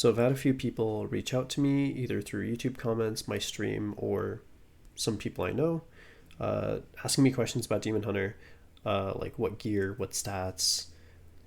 So I've had a few people reach out to me either through YouTube comments, my stream, or some people I know, asking me questions about Demon Hunter, like what gear, what stats,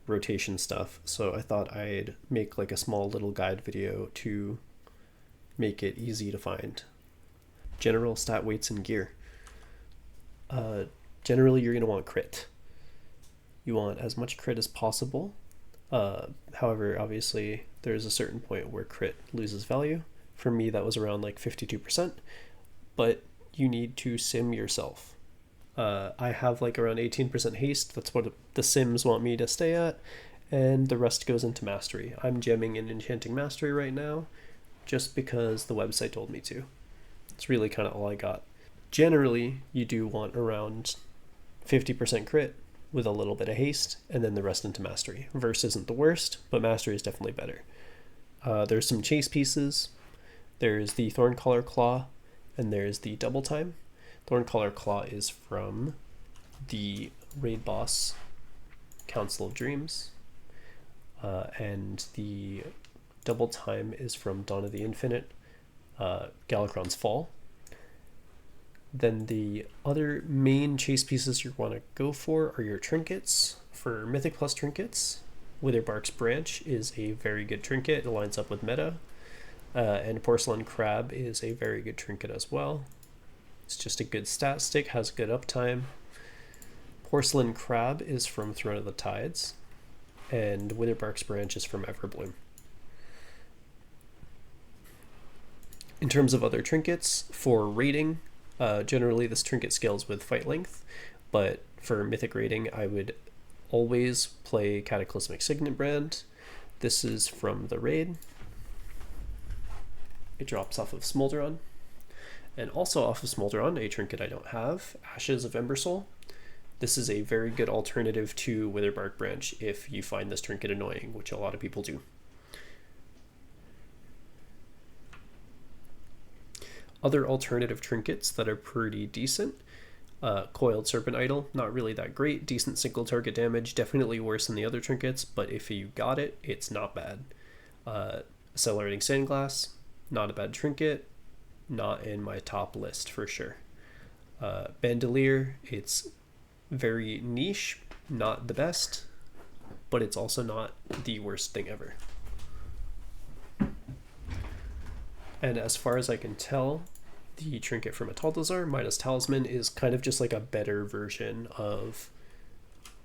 rotation stuff. So I thought I'd make like a small little guide video to make it easy to find. General stat weights and gear. Generally, you're going to want crit. You want as much crit as possible. However, obviously, there's a certain point where crit loses value. For me, that was around like 52%, but you need to sim yourself. I have like around 18% haste. That's what the sims want me to stay at, and the rest goes into mastery. I'm gemming in enchanting mastery right now just because the website told me to. It's really kind of all I got. Generally, you do want around 50% crit with a little bit of haste, and then the rest into mastery. Verse isn't the worst, but mastery is definitely better. There's some chase pieces. There's the Thorncaller Claw, and there's the Double Time. Thorncaller Claw is from the raid boss Council of Dreams, and the Double Time is from Dawn of the Infinite, Galakron's Fall. Then the other main chase pieces you want to go for are your trinkets. For Mythic Plus trinkets, Witherbark's Branch is a very good trinket. It lines up with meta. And Porcelain Crab is a very good trinket as well. It's just a good stat stick, has good uptime. Porcelain Crab is from Throne of the Tides, and Witherbark's Branch is from Everbloom. In terms of other trinkets, for raiding, generally this trinket scales with fight length, but for mythic raiding I would always play Cataclysmic Signet Brand. This is from the raid. It drops off of Smolderon. And also off of Smolderon, a trinket I don't have, Ashes of Embersoul. This is a very good alternative to Witherbark Branch if you find this trinket annoying, which a lot of people do. Other alternative trinkets that are pretty decent. Coiled Serpent Idol, not really that great. Decent single target damage, definitely worse than the other trinkets, but if you got it, it's not bad. Accelerating Sandglass, not a bad trinket. Not in my top list for sure. Bandolier, it's very niche, not the best, but it's also not the worst thing ever. And as far as I can tell, the trinket from Ataldazar, Midas Talisman, is kind of just like a better version of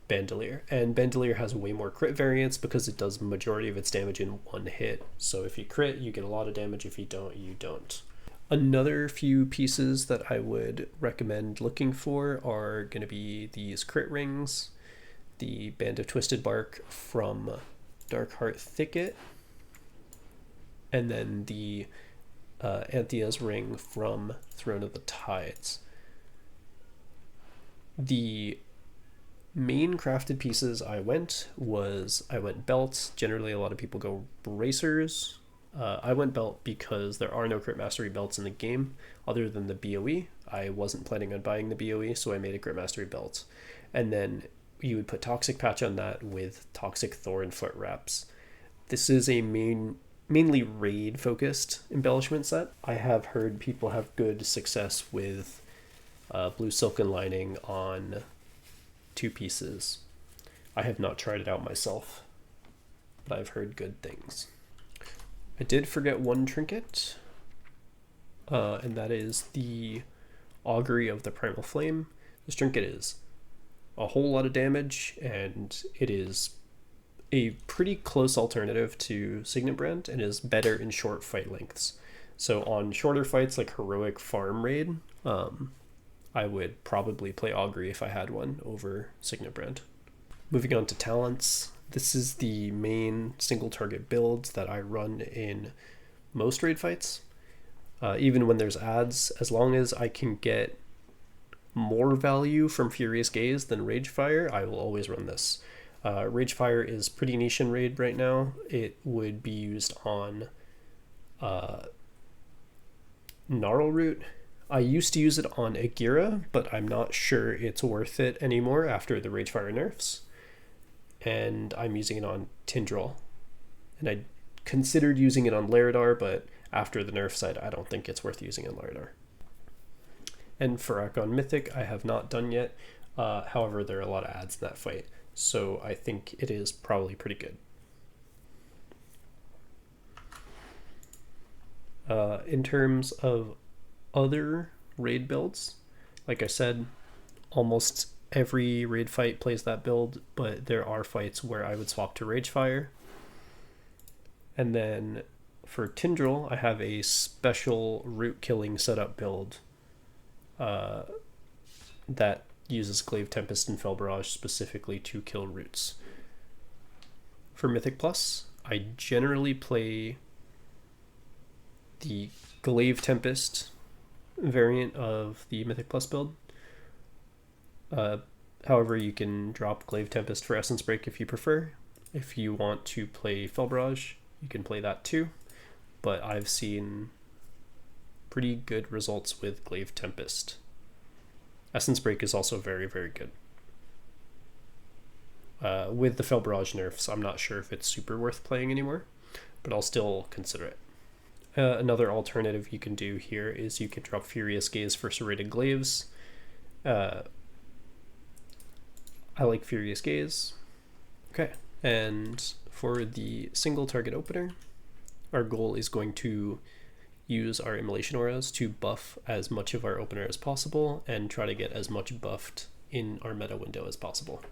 Bandolier. And Bandolier has way more crit variance because it does majority of its damage in one hit. So if you crit, you get a lot of damage. If you don't, you don't. Another few pieces that I would recommend looking for are going to be these crit rings, the Band of Twisted Bark from Darkheart Thicket, and then the Anthea's Ring from Throne of the Tides. The main crafted pieces I went belts. Generally, a lot of people go bracers. I went belt because there are no crit mastery belts in the game other than the BOE. I wasn't planning on buying the BOE, so I made a crit mastery belt. And then you would put Toxic Patch on that with Toxic Thorn foot wraps. This is a mainly raid focused embellishment set. I have heard people have good success with blue silken lining on 2 pieces. I have not tried it out myself, but I've heard good things. I did forget one trinket, and that is the Augury of the Primal Flame. This trinket is a whole lot of damage, and it is a pretty close alternative to Signet Brand and is better in short fight lengths. So on shorter fights like Heroic Farm Raid, I would probably play Augury if I had one over Signet Brand. Moving on to talents. This is the main single target build that I run in most raid fights. Even when there's ads, as long as I can get more value from Furious Gaze than Ragefire, I will always run this. Ragefire is pretty niche in raid right now. It would be used on Gnarl Root. I used to use it on Agira, but I'm not sure it's worth it anymore after the Ragefire nerfs. And I'm using it on Tindral. And I considered using it on Laredar, but after the nerf side, I don't think it's worth using on Laredar. And for Archon Mythic, I have not done yet. However, there are a lot of ads in that fight, so I think it is probably pretty good. In terms of other raid builds, like I said, almost every raid fight plays that build, but there are fights where I would swap to ragefire. And then for tindral, I have a special root killing setup build that uses Glaive, Tempest, and Fel Barrage specifically to kill roots. For Mythic Plus, I generally play the Glaive Tempest variant of the Mythic Plus build. However, you can drop Glaive Tempest for Essence Break if you prefer. If you want to play Fel Barrage, you can play that too. But I've seen pretty good results with Glaive Tempest. Essence Break is also very, very good. With the Fel Barrage nerfs, I'm not sure if it's super worth playing anymore, but I'll still consider it. Another alternative you can do here is you can drop Furious Gaze for serrated glaives. I like Furious Gaze. Okay, and for the single target opener, our goal is going to use our Immolation Auras to buff as much of our opener as possible and try to get as much buffed in our meta window as possible.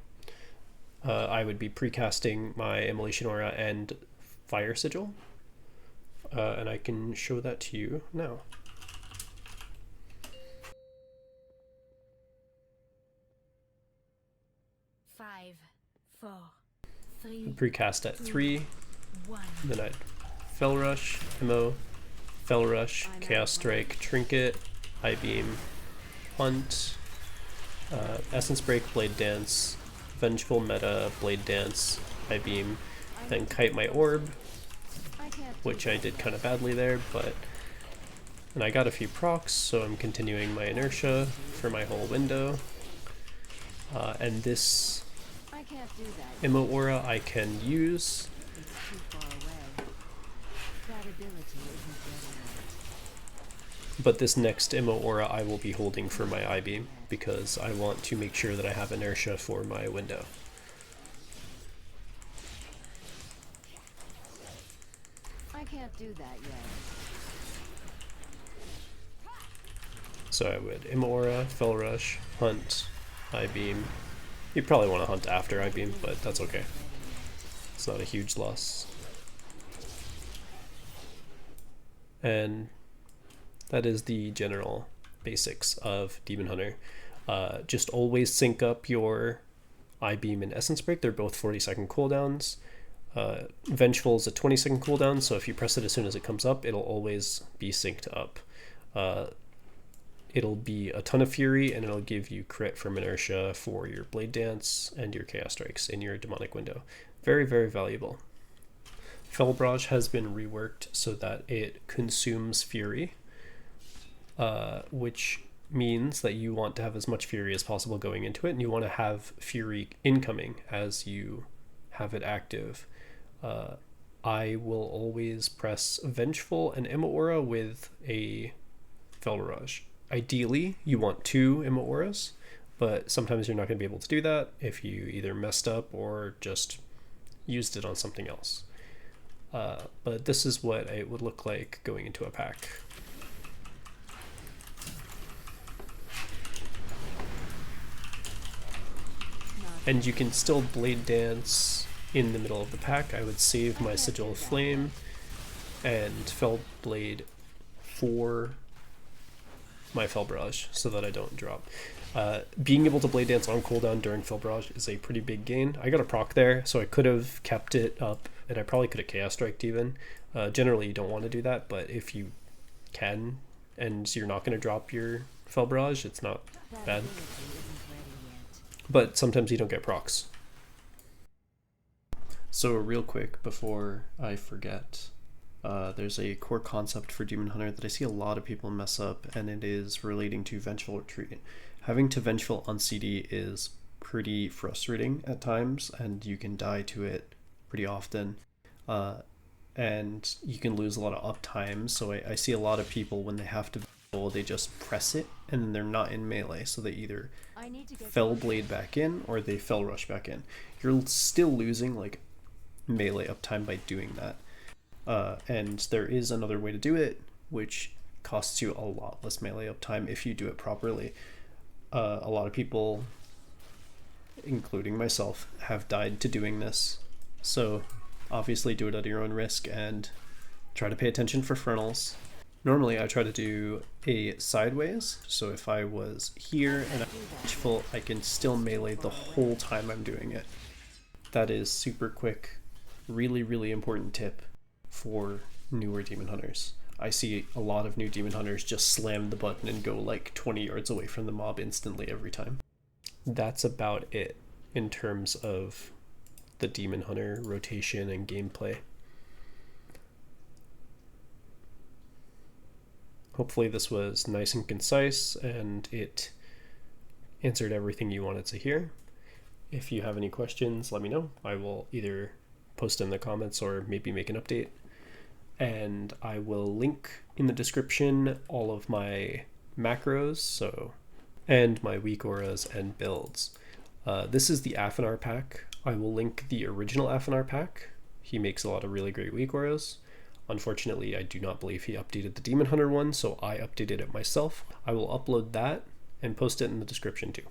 I would be precasting my Immolation Aura and Fire Sigil, and I can show that to you now. Five, 4, 3. Precast at 3, then I'd Fel Rush, Immo, Fel Rush, Chaos Strike, Trinket, Eye Beam, Hunt, Essence Break, Blade Dance, Vengeful Meta, Blade Dance, Eye Beam, then Kite my Orb, which I did kind of badly there, and I got a few procs, so I'm continuing my inertia for my whole window. And this Immo Aura I can use. But this next Immo Aura I will be holding for my Eye Beam, because I want to make sure that I have inertia for my window. I can't do that yet. So I would Immo Aura, Fel Rush, Hunt, Eye Beam. You probably want to hunt after Eye Beam, but that's okay. It's not a huge loss. And that is the general basics of Demon Hunter. Just always sync up your Eye Beam and Essence Break. They're both 40-second cooldowns. Vengeful is a 20-second cooldown, so if you press it as soon as it comes up, it'll always be synced up. It'll be a ton of Fury, and it'll give you crit from inertia for your Blade Dance and your Chaos Strikes in your demonic window. Very, very valuable. Fel Barrage has been reworked so that it consumes Fury, which means that you want to have as much Fury as possible going into it, and you want to have Fury incoming as you have it active. I will always press Vengeful and Immo Aura with a Fel Barrage. Ideally, you want 2 Immo Auras, but sometimes you're not going to be able to do that if you either messed up or just used it on something else. But this is what it would look like going into a pack. And you can still Blade Dance in the middle of the pack. I would save my Sigil of Flame and Fel Blade for my Fel Barrage so that I don't drop. Being able to Blade Dance on cooldown during Fel Barrage is a pretty big gain. I got a proc there, so I could have kept it up, and I probably could have Chaos Striked even. Generally, you don't want to do that, but if you can, and you're not going to drop your Fel Barrage, it's not bad. But sometimes you don't get procs. So real quick before I forget, there's a core concept for Demon Hunter that I see a lot of people mess up, and it is relating to Vengeful Retreat. Having to Vengeful on CD is pretty frustrating at times, and you can die to it pretty often. and you can lose a lot of uptime. So I see a lot of people when they have to Vengful, they just press it and then they're not in melee, so they either Fel Blade back in or they Fel Rush back in. You're still losing like melee uptime by doing that. And there is another way to do it, which costs you a lot less melee uptime if you do it properly. A lot of people, including myself, have died to doing this. So obviously do it at your own risk and try to pay attention for frontals. Normally I try to do a sideways, so if I was here and I'm full, I can still melee the whole time I'm doing it. That is super quick, really, really important tip for newer Demon Hunters. I see a lot of new Demon Hunters just slam the button and go like 20 yards away from the mob instantly every time. That's about it in terms of the Demon Hunter rotation and gameplay. Hopefully this was nice and concise and it answered everything you wanted to hear. If you have any questions, let me know. I will either post in the comments or maybe make an update. And I will link in the description all of my macros, and my weakauras and builds. This is the Afinar pack. I will link the original Afinar pack. He makes a lot of really great weakauras. Unfortunately, I do not believe he updated the Demon Hunter one, so I updated it myself. I will upload that and post it in the description too.